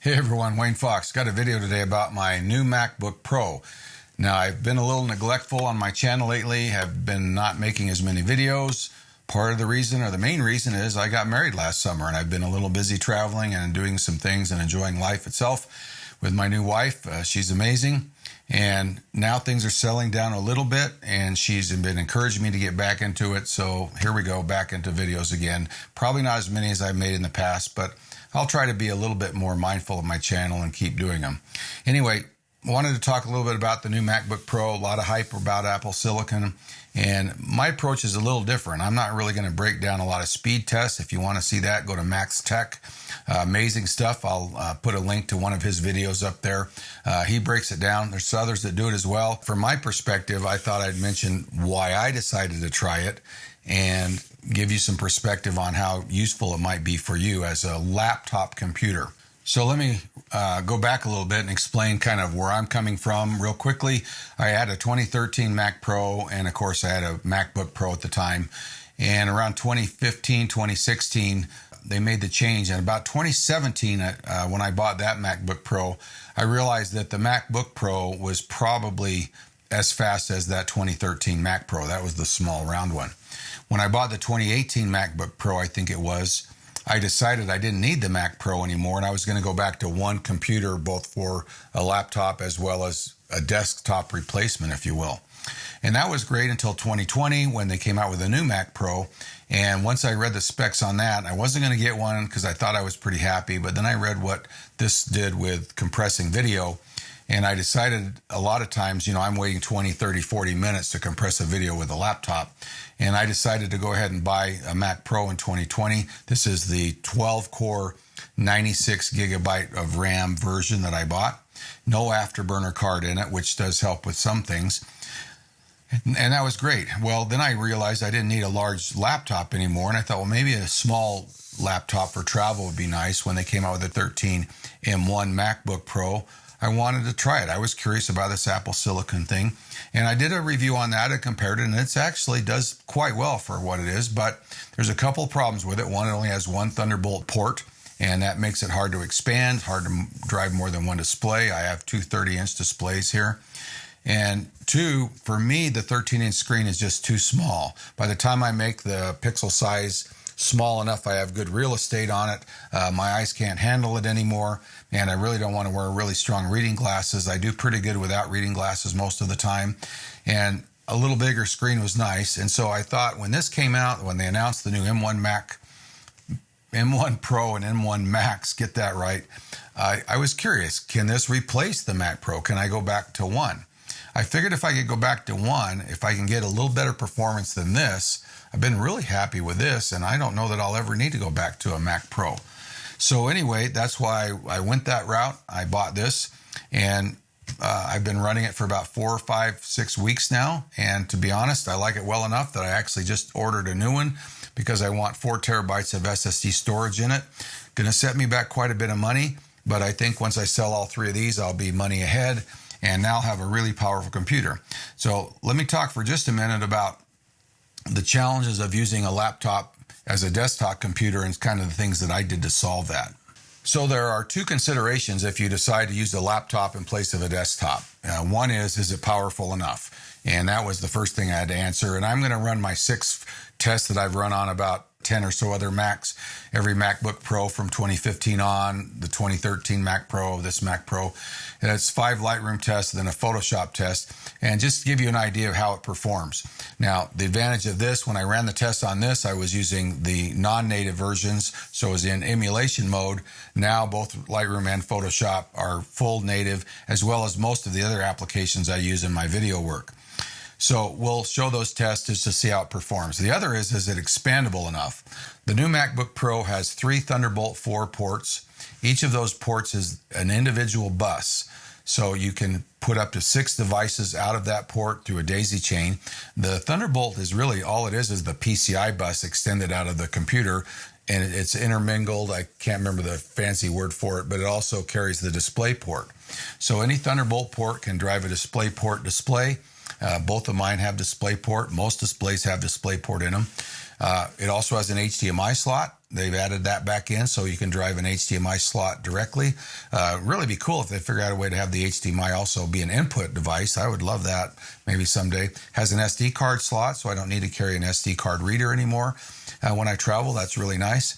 Hey everyone, Wayne Fox. Got a video today about my new MacBook Pro. Now I've been a little neglectful on my channel lately, have been not making as many videos. Part of the reason, or the main reason, is I got married last summer and I've been a little busy traveling and doing some things and enjoying life itself with my new wife. She's amazing. And now things are settling down a little bit and she's been encouraging me to get back into it. So here we go, back into videos again. Probably not as many as I've made in the past, but I'll try to be a little bit more mindful of my channel and keep doing them. Anyway, wanted to talk a little bit about the new MacBook Pro. A lot of hype about Apple Silicon, and my approach is a little different. I'm not really going to break down a lot of speed tests. If you want to see that, go to Max Tech. Amazing stuff. I'll put a link to one of his videos up there. He breaks it down. There's others that do it as well. From my perspective, I thought I'd mention why I decided to try it and give you some perspective on how useful it might be for you as a laptop computer. So let me go back a little bit and explain kind of where I'm coming from real quickly. I had a 2013 Mac Pro, and of course I had a MacBook Pro at the time. And around 2015, 2016, they made the change. And about 2017, when I bought that MacBook Pro, I realized that the MacBook Pro was probably as fast as that 2013 Mac Pro. That was the small round one. When I bought the 2018 MacBook Pro, I think it was, I decided I didn't need the Mac Pro anymore, and I was going to go back to one computer, both for a laptop as well as a desktop replacement, if you will. And that was great until 2020 when they came out with a new Mac Pro. And once I read the specs on that, I wasn't going to get one because I thought I was pretty happy. But then I read what this did with compressing video. And I decided a lot of times, I'm waiting 20, 30, 40 minutes to compress a video with a laptop. And I decided to go ahead and buy a Mac Pro in 2020. This is the 12-core, 96 gigabyte of RAM version that I bought. No afterburner card in it, which does help with some things. And that was great. Well, then I realized I didn't need a large laptop anymore. And I thought, well, maybe a small laptop for travel would be nice. When they came out with the 13 M1 MacBook Pro, I wanted to try it. I was curious about this Apple Silicon thing. And I did a review on that and compared it, and it actually does quite well for what it is. But there's a couple of problems with it. One, it only has one Thunderbolt port, and that makes it hard to expand, hard to drive more than one display. I have two 30-inch displays here. And two, for me, the 13-inch screen is just too small. By the time I make the pixel size small enough, I have good real estate on it. My eyes can't handle it anymore, and I really don't want to wear really strong reading glasses. I do pretty good without reading glasses most of the time, and a little bigger screen was nice. And so I thought when this came out, when they announced the new M1 Pro and M1 Max, get that right, I was curious, can this replace the Mac Pro? Can I go back to one? I figured if I could go back to one, if I can get a little better performance than this, I've been really happy with this, and I don't know that I'll ever need to go back to a Mac Pro. So anyway, that's why I went that route. I bought this, and I've been running it for about 4, 5, 6 weeks now. And to be honest, I like it well enough that I actually just ordered a new one because I want 4 terabytes of SSD storage in it. Going to set me back quite a bit of money, but I think once I sell all 3 of these, I'll be money ahead and now have a really powerful computer. So let me talk for just a minute about the challenges of using a laptop as a desktop computer and kind of the things that I did to solve that. So there are 2 considerations if you decide to use a laptop in place of a desktop. One is it powerful enough? And that was the first thing I had to answer. And I'm going to run my 6 tests that I've run on about 10 or so other Macs, every MacBook Pro from 2015 on, the 2013 Mac Pro, this Mac Pro. And it's 5 Lightroom tests, then a Photoshop test, and just to give you an idea of how it performs. Now, the advantage of this, when I ran the test on this, I was using the non-native versions, so it was in emulation mode. Now, both Lightroom and Photoshop are full native, as well as most of the other applications I use in my video work. So we'll show those tests just to see how it performs. The other is it expandable enough? The new MacBook Pro has 3 Thunderbolt 4 ports. Each of those ports is an individual bus. So you can put up to 6 devices out of that port through a daisy chain. The Thunderbolt is really all it is the PCI bus extended out of the computer, and it's intermingled. I can't remember the fancy word for it, but it also carries the display port. So any Thunderbolt port can drive a DisplayPort display. Both of mine have DisplayPort. Most displays have DisplayPort in them. It also has an HDMI slot, they've added that back in so you can drive an HDMI slot directly. Really be cool if they figure out a way to have the HDMI also be an input device. I would love that maybe someday. Has an SD card slot, so I don't need to carry an SD card reader anymore when I travel. That's really nice.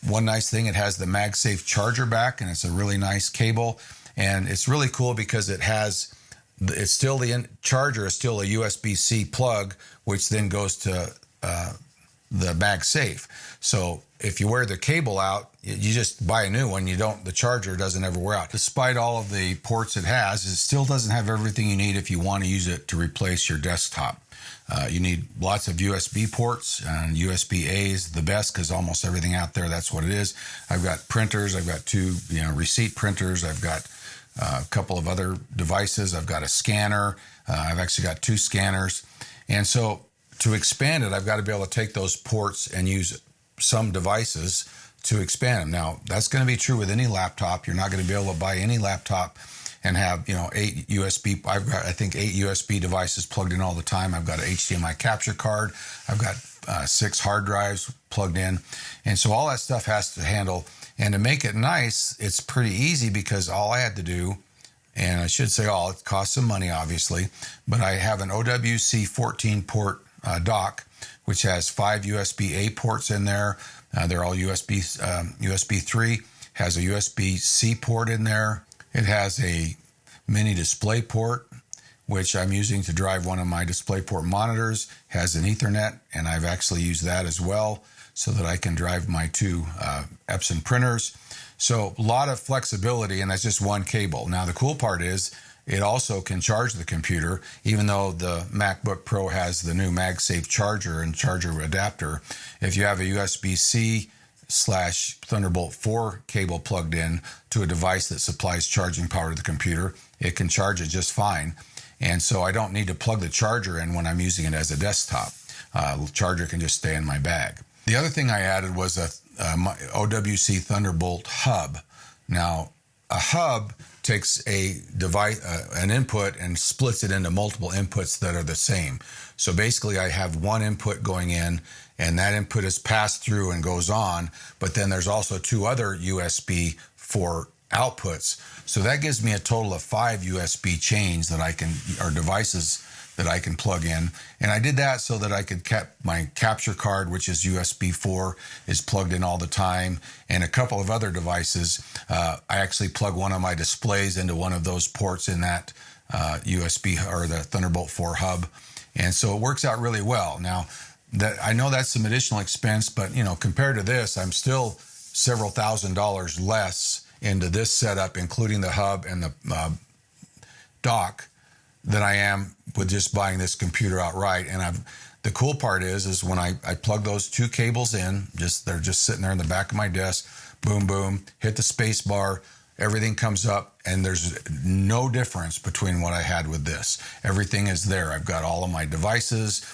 One nice thing, it has the MagSafe charger back, and it's a really nice cable. And it's really cool because it's still the charger is still a USB-C plug, which then goes to the MagSafe. So if you wear the cable out, you just buy a new one. The charger doesn't ever wear out. Despite all of the ports it has, it still doesn't have everything you need if you want to use it to replace your desktop. You need lots of USB ports, and USB-A is the best because almost everything out there, that's what it is. I've got printers. I've got two receipt printers. I've got a couple of other devices. I've got a scanner. I've actually got 2 scanners. And so to expand it, I've got to be able to take those ports and use some devices to expand them. Now, that's going to be true with any laptop. You're not going to be able to buy any laptop and have 8 USB. I've got, I think, 8 USB devices plugged in all the time. I've got an HDMI capture card. I've got 6 hard drives plugged in. And so all that stuff has to handle. And to make it nice, it's pretty easy because all I had to do, and I should say all, it costs some money, obviously, but I have an OWC 14 port dock, which has 5 USB-A ports in there. They're all USB 3, has a USB-C port in there. It has a mini display port, which I'm using to drive one of my DisplayPort monitors, has an Ethernet, and I've actually used that as well so that I can drive my 2 Epson printers. So a lot of flexibility, and that's just one cable. Now, the cool part is it also can charge the computer, even though the MacBook Pro has the new MagSafe charger and charger adapter. If you have a USB-C / Thunderbolt 4 cable plugged in to a device that supplies charging power to the computer, it can charge it just fine. And so I don't need to plug the charger in when I'm using it as a desktop. The charger can just stay in my bag. The other thing I added was a OWC Thunderbolt hub. Now, a hub takes a device, an input, and splits it into multiple inputs that are the same. So basically, I have one input going in, and that input is passed through and goes on, but then there's also 2 other USB 4 outputs. So that gives me a total of 5 USB chains that or devices that I can plug in. And I did that so that I could my capture card, which is USB 4, is plugged in all the time, and a couple of other devices. I actually plug one of my displays into one of those ports in that USB or the Thunderbolt 4 hub. And so it works out really well. Now, I know that's some additional expense, but compared to this, I'm still several $1,000s less into this setup, including the hub and the dock, than I am with just buying this computer outright. And the cool part is when I plug those 2 cables in, they're just sitting there in the back of my desk, boom, boom, hit the space bar, everything comes up, and there's no difference between what I had with this. Everything is there. I've got all of my devices,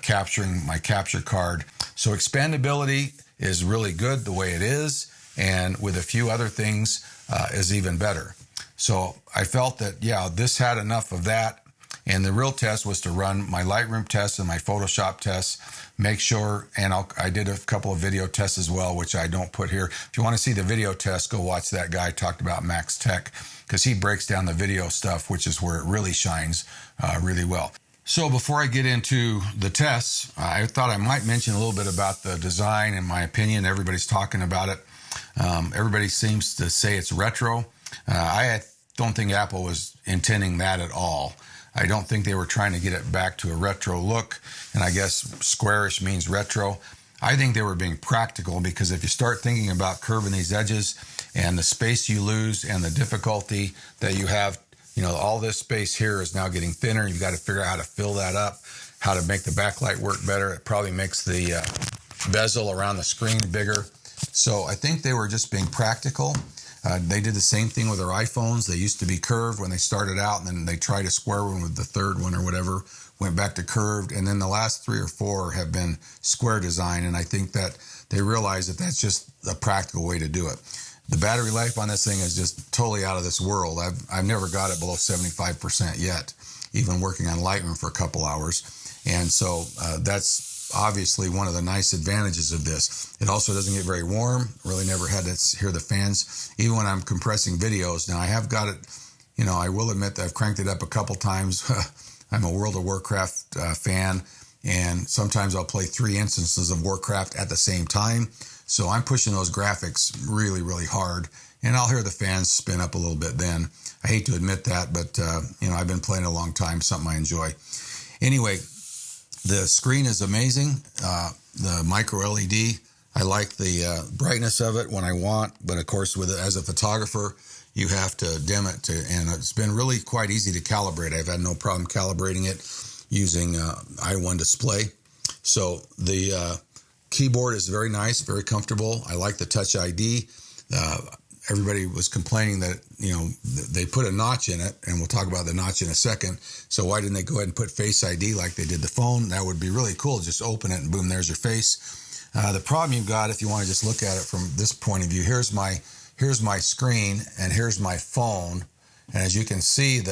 capturing my capture card. So expandability is really good the way it is, and with a few other things is even better. So I felt that, this had enough of that. And the real test was to run my Lightroom tests and my Photoshop tests, make sure, and I did a couple of video tests as well, which I don't put here. If you want to see the video test, go watch that guy talked about Max Tech, because he breaks down the video stuff, which is where it really shines really well. So before I get into the tests, I thought I might mention a little bit about the design and my opinion. Everybody's talking about it. Everybody seems to say it's retro. I don't think Apple was intending that at all. I don't think they were trying to get it back to a retro look, and I guess squarish means retro. I think they were being practical, because if you start thinking about curving these edges and the space you lose and the difficulty that you have, all this space here is now getting thinner. You've got to figure out how to fill that up, how to make the backlight work better. It probably makes the bezel around the screen bigger. So I think they were just being practical. They did the same thing with their iPhones. They used to be curved when they started out, and then they tried a square one with the third one or whatever, went back to curved, and then the last 3 or 4 have been square design, and I think that they realize that that's just a practical way to do it. The battery life on this thing is just totally out of this world. I've never got it below 75% yet, even working on Lightroom for a couple hours, and so that's obviously one of the nice advantages of this. It also doesn't get very warm. Really never had to hear the fans, even when I'm compressing videos. Now I have got it, you know, I will admit that I've cranked it up a couple times. I'm a World of Warcraft fan, and sometimes I'll play 3 instances of Warcraft at the same time. So I'm pushing those graphics really, really hard, and I'll hear the fans spin up a little bit then. I hate to admit that, but you know, I've been playing a long time, something I enjoy. Anyway, the screen is amazing. The micro LED, I like the brightness of it when I want, but of course, as a photographer, you have to dim it and it's been really quite easy to calibrate. I've had no problem calibrating it using i1 display. So the keyboard is very nice, very comfortable. I like the Touch ID. Everybody was complaining that, you know, they put a notch in it, and we'll talk about the notch in a second. So why didn't they go ahead and put Face ID like they did the phone? That would be really cool. Just open it and boom, there's your face. The problem you've got, if you want to just look at it from this point of view, here's my screen and here's my phone. And as you can see,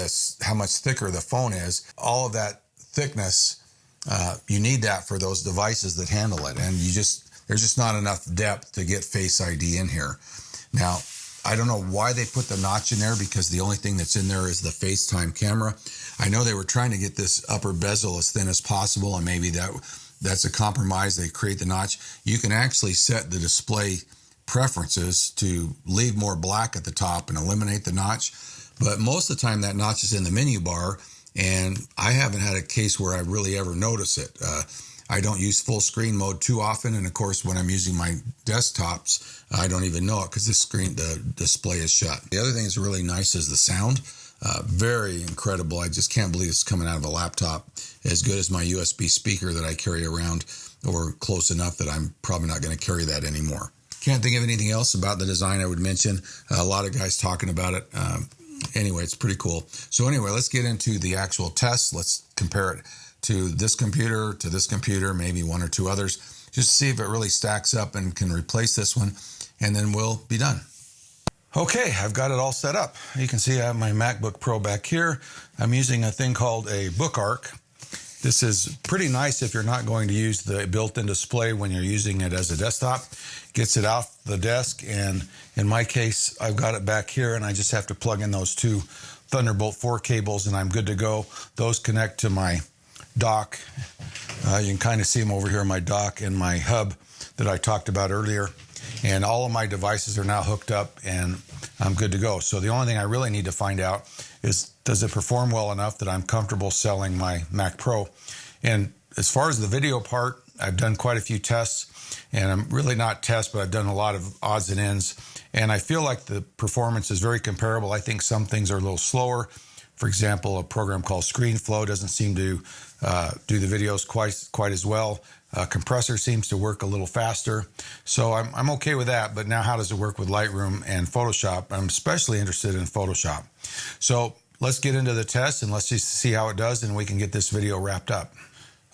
how much thicker the phone is, all of that thickness, you need that for those devices that handle it. And there's just not enough depth to get Face ID in here. Now, I don't know why they put the notch in there, because the only thing that's in there is the FaceTime camera. I know they were trying to get this upper bezel as thin as possible, and maybe that's a compromise. They create the notch. You can actually set the display preferences to leave more black at the top and eliminate the notch. But most of the time that notch is in the menu bar, and I haven't had a case where I really ever notice it. I don't use full screen mode too often, and of course when I'm using my desktops, I don't even know it because the display is shut. The other thing that's really nice is the sound. Very incredible. I just can't believe it's coming out of a laptop. As good as my USB speaker that I carry around, or close enough that I'm probably not going to carry that anymore. Can't think of anything else about the design I would mention. A lot of guys talking about it. Anyway, it's pretty cool. So anyway, let's get into the actual test. Let's compare it to this computer, maybe one or 2 others, just to see if it really stacks up and can replace this one, and then we'll be done. Okay, I've got it all set up. You can see I have my MacBook Pro back here. I'm using a thing called a Book Arc. This is pretty nice if you're not going to use the built-in display when you're using it as a desktop. Gets it off the desk, and in my case, I've got it back here, and I just have to plug in those 2 Thunderbolt 4 cables, and I'm good to go. Those connect to my dock. You can kind of see them over here, my dock and my hub that I talked about earlier. And all of my devices are now hooked up, and I'm good to go. So the only thing I really need to find out is, does it perform well enough that I'm comfortable selling my Mac Pro? And as far as the video part, I've done quite a few tests, and I'm really not tests, but I've done a lot of odds and ends. And I feel like the performance is very comparable. I think some things are a little slower. For example, a program called ScreenFlow doesn't seem to do the videos quite as well. Compressor seems to work a little faster. So I'm okay with that. But now how does it work with Lightroom and Photoshop? I'm especially interested in Photoshop. So let's get into the test and let's just see how it does, and we can get this video wrapped up.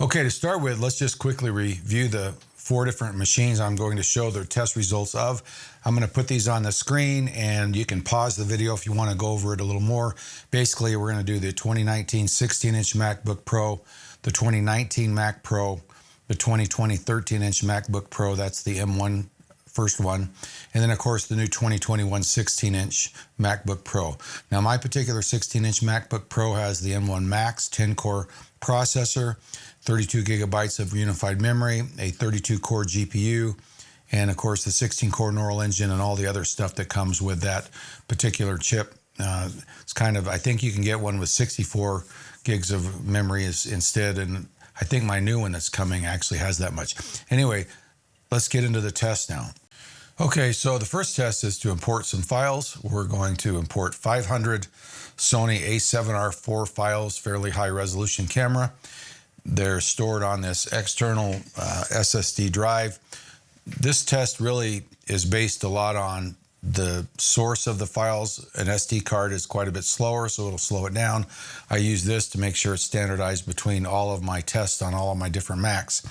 Okay, to start with, let's just quickly review the 4 different machines I'm going to show the test results of. I'm going to put these on the screen, and you can pause the video if you want to go over it a little more. Basically, we're going to do the 2019 16-inch MacBook Pro, the 2019 Mac Pro, the 2020 13-inch MacBook Pro, that's the M1 first one, and then of course the new 2021 16-inch MacBook Pro. Now my particular 16-inch MacBook Pro has the M1 Max 10-core processor, 32 gigabytes of unified memory, a 32-core GPU, and of course the 16-core neural engine and all the other stuff that comes with that particular chip. It's kind of, I think you can get one with 64 gigs of memory instead, and I think my new one that's coming actually has that much. Anyway, let's get into the test now. Okay, so the first test is to import some files. We're going to import 500 Sony A7R4 files, fairly high resolution camera. They're stored on this external SSD drive. This test really is based a lot on the source of the files. An SD card is quite a bit slower, so it'll slow it down. I use this to make sure it's standardized between all of my tests on all of my different Macs.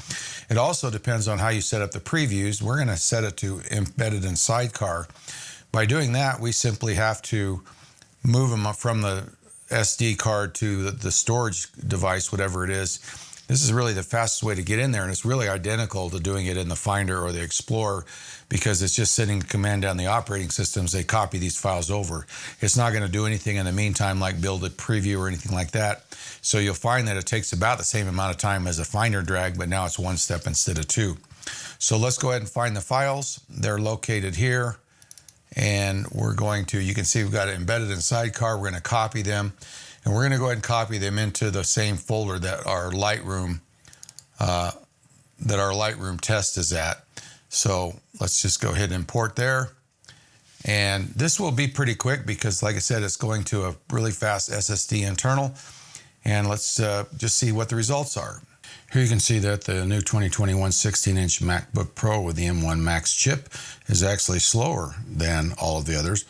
It also depends on how you set up the previews. We're going to set it to embedded in sidecar. By doing that, we simply have to move them from the SD card to the storage device, whatever it is. This is really the fastest way to get in there, and it's really identical to doing it in the Finder or the Explorer because it's just sitting the command down the operating systems. They copy these files over. It's not going to do anything in the meantime like build a preview or anything like that. So you'll find that it takes about the same amount of time as a Finder drag, but now it's one step instead of two. So let's go ahead and find the files. They're located here, and we're going to, you can see we've got it embedded in Sidecar. We're going to copy them. And we're going to go ahead and copy them into the same folder that our Lightroom test is at. So let's just go ahead and import there. And this will be pretty quick because, like I said, it's going to a really fast SSD internal. And let's just see what the results are. Here you can see that the new 2021 16-inch MacBook Pro with the M1 Max chip is actually slower than all of the others.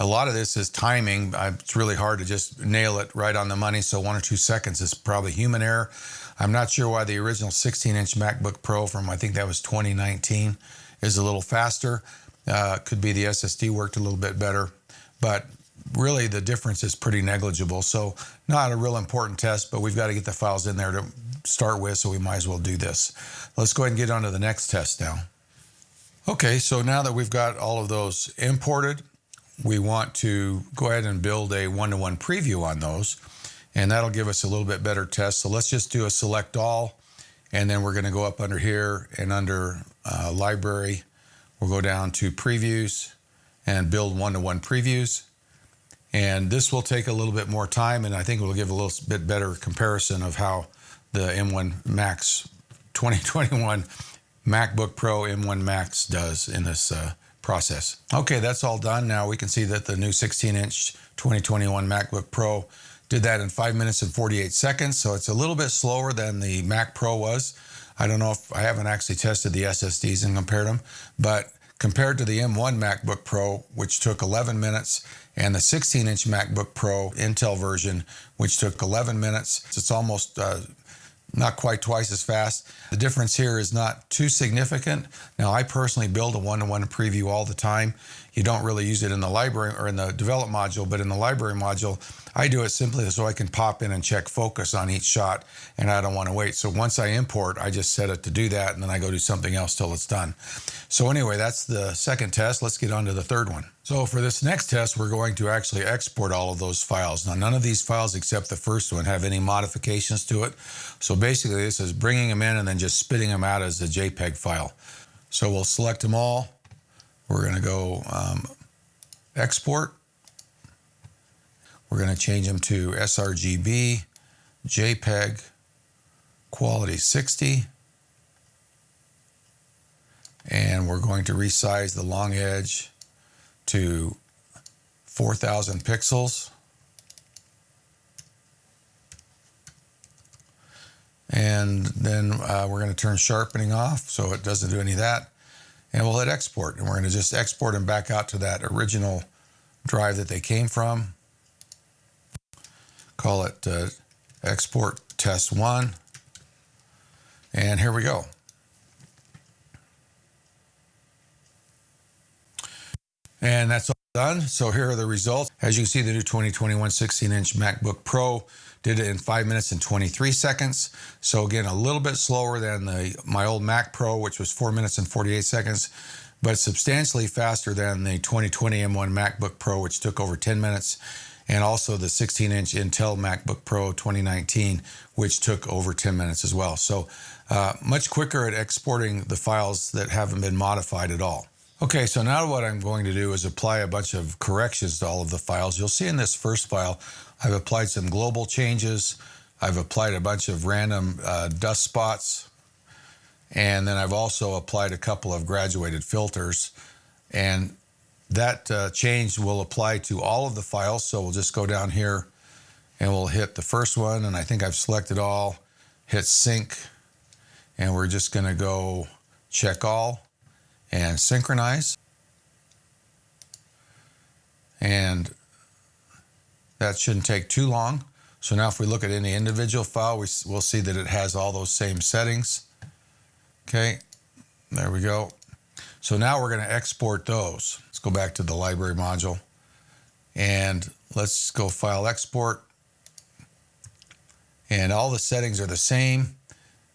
A lot of this is timing. It's really hard to just nail it right on the money, so 1 or 2 seconds is probably human error. I'm not sure why the original 16-inch MacBook Pro from, I think that was 2019, is a little faster. Could be the SSD worked a little bit better, but really the difference is pretty negligible. So not a real important test, but we've got to get the files in there to start with, so we might as well do this. Let's go ahead and get on to the next test now. Okay, so now that we've got all of those imported, we want to go ahead and build a one-to-one preview on those, and that'll give us a little bit better test. So let's just do a select all, and then we're going to go up under here and under library. We'll go down to previews and build one-to-one previews. And this will take a little bit more time, and I think it will give a little bit better comparison of how the M1 Max 2021 MacBook Pro M1 Max does in this process. Okay, that's all done. Now we can see that the new 16-inch 2021 MacBook Pro did that in 5 minutes and 48 seconds. So it's a little bit slower than the Mac Pro was. I don't know if I haven't actually tested the SSDs and compared them, but compared to the M1 MacBook Pro, which took 11 minutes, and the 16-inch MacBook Pro Intel version, which took 11 minutes, it's almost not quite twice as fast. The difference here is not too significant. Now, I personally build a one-to-one preview all the time. You don't really use it in the library or in the develop module, but in the library module, I do it simply so I can pop in and check focus on each shot, and I don't want to wait. So once I import, I just set it to do that, and then I go do something else till it's done. So anyway, that's the second test. Let's get on to the third one. So for this next test, we're going to actually export all of those files. Now, none of these files except the first one have any modifications to it. So basically, this is bringing them in and then just spitting them out as a JPEG file. So we'll select them all. We're going to go export. We're going to change them to sRGB, JPEG, quality 60. And we're going to resize the long edge to 4,000 pixels. And then we're going to turn sharpening off so it doesn't do any of that. And we'll hit export. And we're going to just export them back out to that original drive that they came from. Call it export test 1. And here we go. And that's all done. So here are the results. As you can see, the new 2021 16-inch MacBook Pro did it in 5 minutes and 23 seconds. So again, a little bit slower than my old Mac Pro, which was 4 minutes and 48 seconds, but substantially faster than the 2020 M1 MacBook Pro, which took over 10 minutes, and also the 16-inch Intel MacBook Pro 2019, which took over 10 minutes as well. So much quicker at exporting the files that haven't been modified at all. Okay, so now what I'm going to do is apply a bunch of corrections to all of the files. You'll see in this first file, I've applied some global changes. I've applied a bunch of random dust spots. And then I've also applied a couple of graduated filters. And that change will apply to all of the files. So we'll just go down here and we'll hit the first one. And I think I've selected all, hit sync. And we're just going to go check all and synchronize. And that shouldn't take too long. So now if we look at any individual file, we'll see that it has all those same settings. Okay, there we go. So now we're going to export those. Let's go back to the library module. And let's go file export. And all the settings are the same.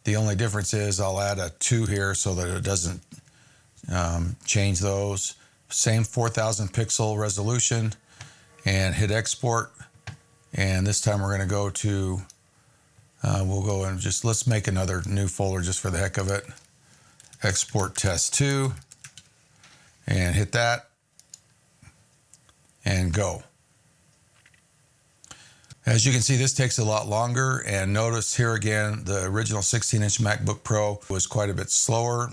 The only difference is I'll add a 2 here so that it doesn't change those. Same 4000 pixel resolution, and hit export. And this time we're going to go to, we'll go and just, let's make another new folder just for the heck of it. Export test 2, and hit that, and go. As you can see, this takes a lot longer, and notice here again, the original 16-inch MacBook Pro was quite a bit slower.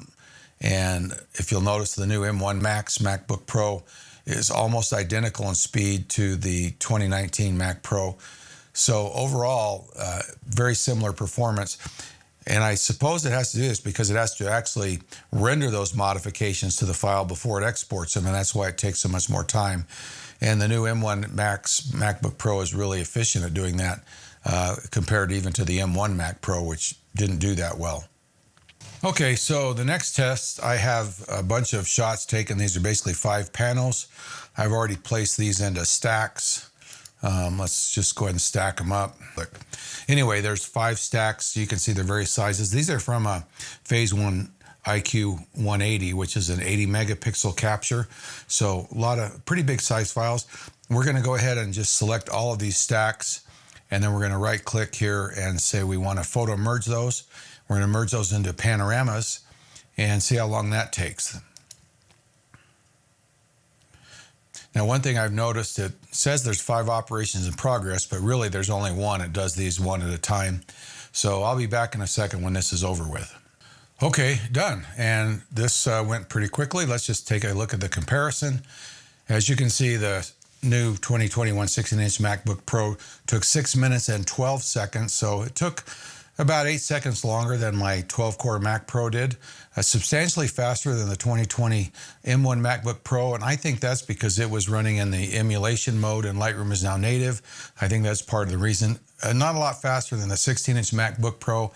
And if you'll notice, the new M1 Max MacBook Pro is almost identical in speed to the 2019 Mac Pro. So overall, very similar performance. And I suppose it has to do this because it has to actually render those modifications to the file before it exports them, and that's why it takes so much more time. And the new M1 Max MacBook Pro is really efficient at doing that compared even to the M1 Mac Pro, which didn't do that well. Okay, so the next test, I have a bunch of shots taken. These are basically 5 panels. I've already placed these into stacks. Let's just go ahead and stack them up. Look. Anyway, there's 5 stacks. You can see they're various sizes. These are from a Phase 1 IQ 180, which is an 80 megapixel capture. So a lot of pretty big size files. We're going to go ahead and just select all of these stacks, and then we're going to right click here and say we want to photo merge those. We're going to merge those into panoramas and see how long that takes. Now, one thing I've noticed, it says there's 5 operations in progress, but really there's only one. It does these one at a time. So I'll be back in a second when this is over with. Okay, done. And this went pretty quickly. Let's just take a look at the comparison. As you can see, the new 2021 16-inch MacBook Pro took 6 minutes and 12 seconds. So it took about 8 seconds longer than my 12-core Mac Pro did, substantially faster than the 2020 M1 MacBook Pro, and I think that's because it was running in the emulation mode and Lightroom is now native. I think that's part of the reason. Not a lot faster than the 16-inch MacBook Pro.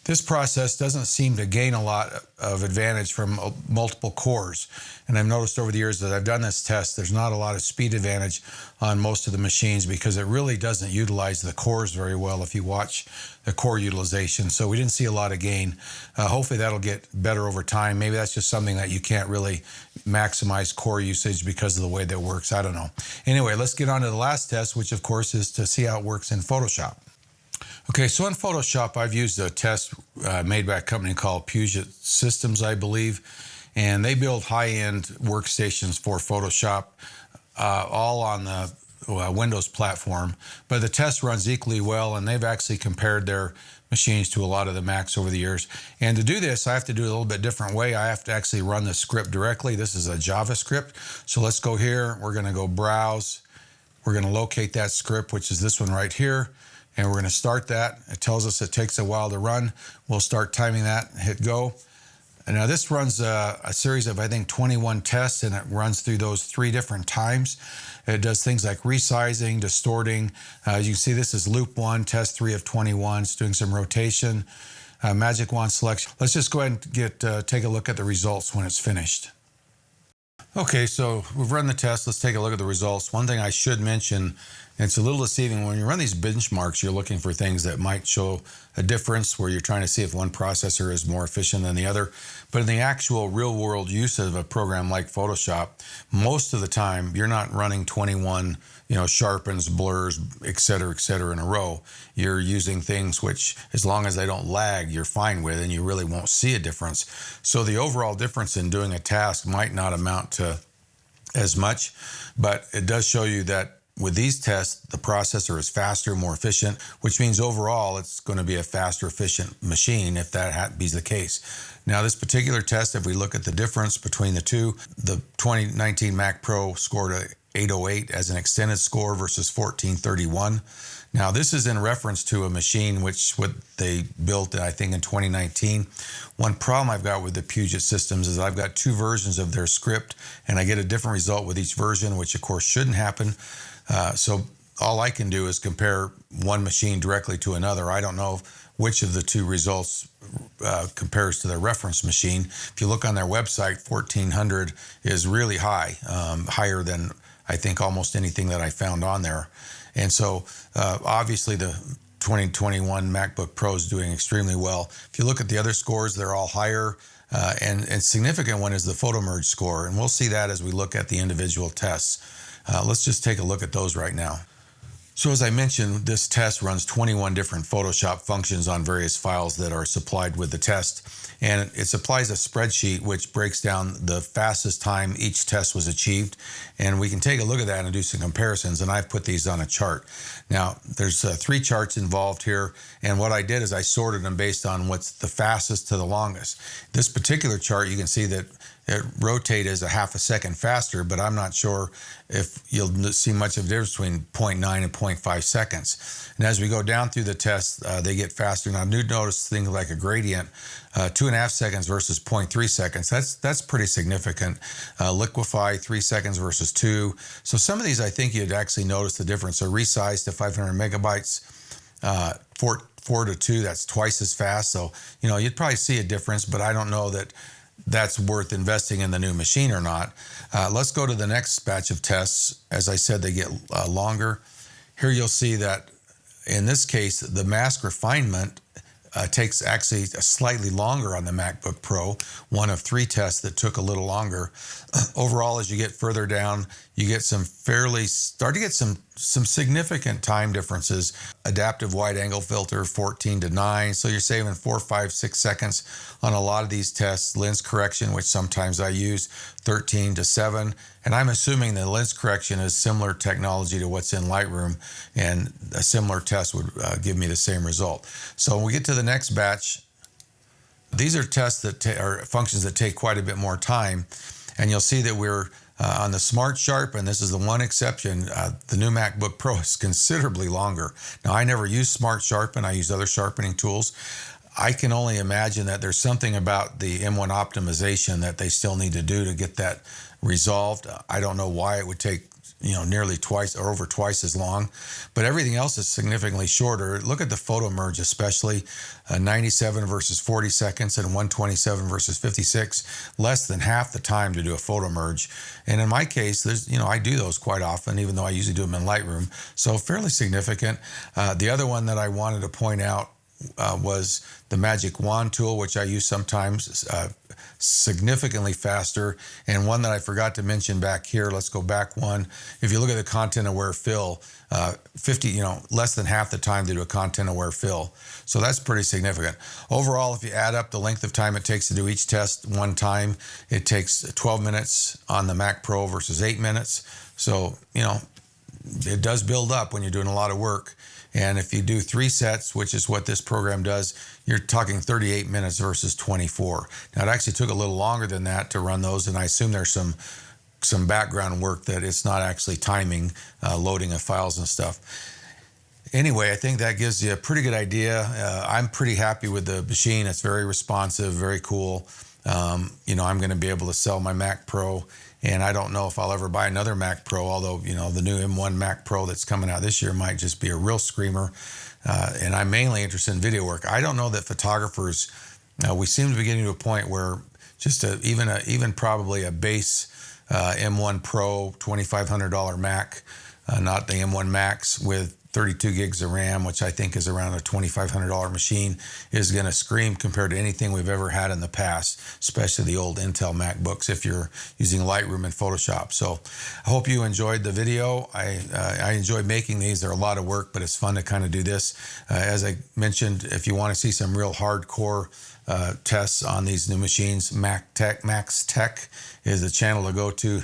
This process doesn't seem to gain a lot of advantage from multiple cores. And I've noticed over the years that I've done this test, there's not a lot of speed advantage on most of the machines because it really doesn't utilize the cores very well if you watch the core utilization. So we didn't see a lot of gain. Hopefully that'll get better over time. Maybe that's just something that you can't really maximize core usage because of the way that works. I don't know. Anyway, let's get on to the last test, which of course is to see how it works in Photoshop. Okay, so in Photoshop, I've used a test made by a company called Puget Systems, I believe, and they build high-end workstations for Photoshop, all on the Windows platform. But the test runs equally well, and they've actually compared their machines to a lot of the Macs over the years. And to do this, I have to do it a little bit different way. I have to actually run the script directly. This is a JavaScript. So let's go here. We're going to go Browse. We're going to locate that script, which is this one right here. And we're going to start that. It tells us it takes a while to run. We'll start timing that, hit go. And now this runs a series of, I think, 21 tests, and it runs through those 3 different times. It does things like resizing, distorting. As you can see, this is loop 1, test 3 of 21. It's doing some rotation, magic wand selection. Let's just go ahead and take a look at the results when it's finished. Okay, so we've run the test. Let's take a look at the results. One thing I should mention, and it's a little deceiving, when you run these benchmarks, you're looking for things that might show a difference where you're trying to see if one processor is more efficient than the other. But in the actual real-world use of a program like Photoshop, most of the time, you're not running 21, sharpens, blurs, et cetera, in a row. You're using things which, as long as they don't lag, you're fine with, and you really won't see a difference. So the overall difference in doing a task might not amount to as much, but it does show you that with these tests, the processor is faster, more efficient, which means overall it's going to be a faster, efficient machine if that be the case. Now, this particular test, if we look at the difference between the two, the 2019 Mac Pro scored a 808 as an extended score versus 1431. Now, this is in reference to a machine what they built, I think, in 2019. One problem I've got with the Puget Systems is I've got 2 versions of their script, and I get a different result with each version, which, of course, shouldn't happen. So all I can do is compare one machine directly to another. I don't know which of the 2 results compares to their reference machine. If you look on their website, 1400 is really high, higher than I think almost anything that I found on there. And so obviously the 2021 MacBook Pro is doing extremely well. If you look at the other scores, they're all higher. And significant one is the photo merge score. And we'll see that as we look at the individual tests. Let's just take a look at those right now. So as I mentioned, this test runs 21 different Photoshop functions on various files that are supplied with the test. And it supplies a spreadsheet which breaks down the fastest time each test was achieved. And we can take a look at that and do some comparisons. And I've put these on a chart. Now, there's 3 charts involved here. And what I did is I sorted them based on what's the fastest to the longest. This particular chart, you can see that it rotates a half a second faster, but I'm not sure if you'll see much of a difference between 0.9 and 0.5 seconds. And as we go down through the test, they get faster. Now, I do notice things like a gradient, 2.5 seconds versus 0.3 seconds. That's pretty significant. Liquify, 3 seconds versus 2. So some of these, I think you'd actually notice the difference. So resize to 500 megabytes, 4 to 2, that's twice as fast. So, you'd probably see a difference, but I don't know that that's worth investing in the new machine or not. Let's go to the next batch of tests. As I said, they get longer. Here you'll see that in this case, the mask refinement takes actually slightly longer on the MacBook Pro, one of 3 tests that took a little longer. Overall, as you get further down, you get some significant time differences. Adaptive wide angle filter, 14 to 9. So you're saving 4, 5, 6 seconds on a lot of these tests. Lens correction, which sometimes I use, 13 to 7. And I'm assuming the lens correction is similar technology to what's in Lightroom, and a similar test would give me the same result. So when we get to the next batch, these are tests that are functions that take quite a bit more time. And you'll see that we're on the Smart Sharpen. This is the one exception. The new MacBook Pro is considerably longer. Now, I never use Smart Sharpen. I use other sharpening tools. I can only imagine that there's something about the M1 optimization that they still need to do to get that resolved. I don't know why it would take nearly twice or over twice as long, but everything else is significantly shorter. Look at the photo merge, especially 97 versus 40 seconds and 127 versus 56, less than half the time to do a photo merge. And in my case, I do those quite often, even though I usually do them in Lightroom. So fairly significant. The other one that I wanted to point out was the Magic Wand tool, which I use sometimes, significantly faster. And one that I forgot to mention back here, let's go back one. If you look at the content aware fill, 50, less than half the time to do a content aware fill. So that's pretty significant. Overall, if you add up the length of time it takes to do each test one time, it takes 12 minutes on the Mac Pro versus 8 minutes. So, it does build up when you're doing a lot of work. And if you do 3 sets, which is what this program does, you're talking 38 minutes versus 24. Now, it actually took a little longer than that to run those, and I assume there's some background work that it's not actually timing loading of files and stuff. Anyway, I think that gives you a pretty good idea. I'm pretty happy with the machine. It's very responsive, very cool. I'm going to be able to sell my Mac Pro, and I don't know if I'll ever buy another Mac Pro, although, the new M1 Mac Pro that's coming out this year might just be a real screamer. And I'm mainly interested in video work. I don't know that photographers, we seem to be getting to a point where just even probably a base M1 Pro $2,500 Mac, not the M1 Max with 32 gigs of RAM, which I think is around a $2,500 machine, is going to scream compared to anything we've ever had in the past, especially the old Intel MacBooks if you're using Lightroom and Photoshop. So I hope you enjoyed the video. I enjoy making these. They're a lot of work, but it's fun to kind of do this. As I mentioned, if you want to see some real hardcore tests on these new machines, Max Tech is the channel to go to.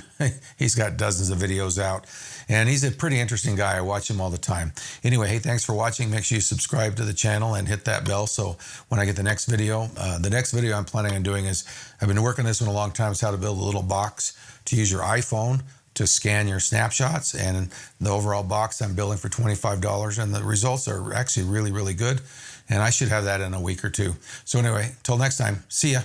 He's got dozens of videos out, and he's a pretty interesting guy. I watch him all the time. Anyway, hey, thanks for watching. Make sure you subscribe to the channel and hit that bell so when I get the next video I'm planning on doing is, I've been working on this one a long time, is how to build a little box to use your iPhone to scan your snapshots. And the overall box I'm building for $25, and the results are actually really, really good. And I should have that in a week or two. So anyway, till next time, see ya.